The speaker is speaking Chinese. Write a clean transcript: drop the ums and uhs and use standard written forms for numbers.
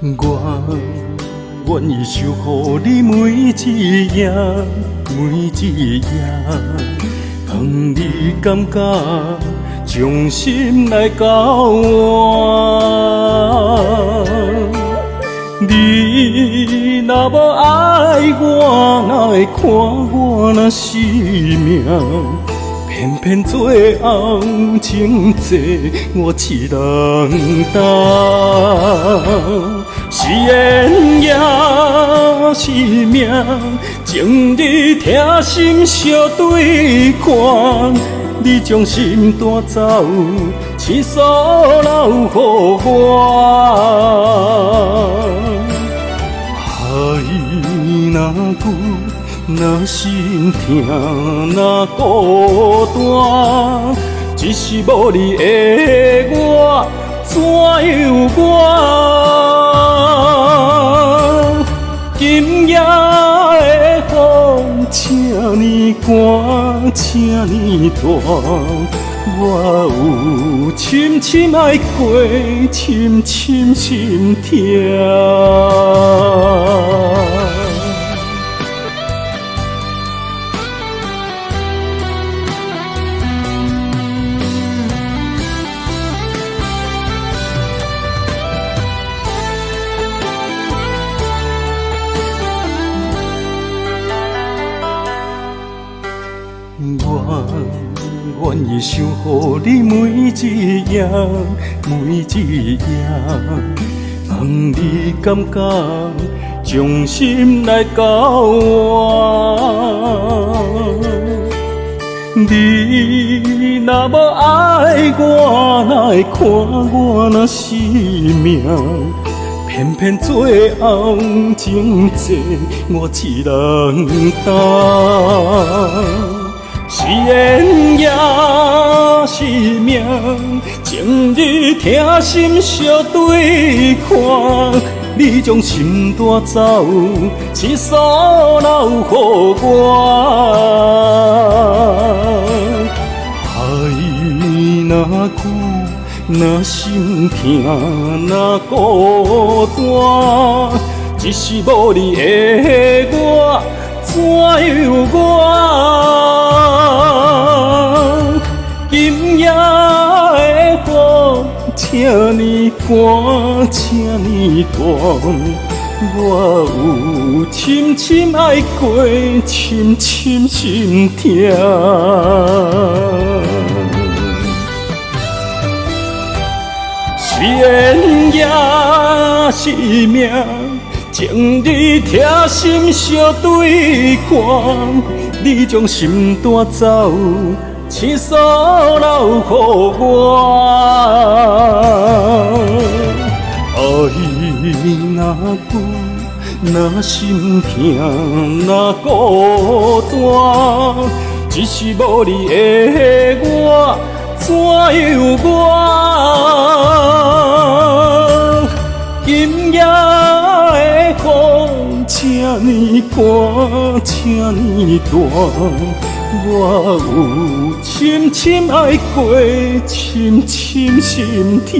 我愿意守护你每一夜，每一夜，让你感觉将心来交换。你若无爱我，哪会看我若是命？偏偏最后情债我一人担，是缘也是命，情义痛心相对看。你将心带走，倾诉留予我。爱若久，若心痛，若孤单，只是无你的我，怎样我？今夜的风这呢寒，这呢大，我有深深爱过，深深心痛。我愿意守护你每一夜，每一夜，让你感觉将心来交换。你若无爱我，哪会看我若是命？偏偏最后情债我一人担。是缘也是命，情义痛心相对看。你将心带走，倾诉留予我。爱若久，若心痛，若孤单，只是无你的我，怎样我？今夜的风这呢寒，这呢大，我有深深爱过，深深心痛。是缘也是命，情义痛心相对看。你将心带走，倾诉留予我。爱若久，若心痛，若孤单，只是无你的我，怎样我？今夜的风这呢寒，这呢大，我有深深爱过，深深心痛。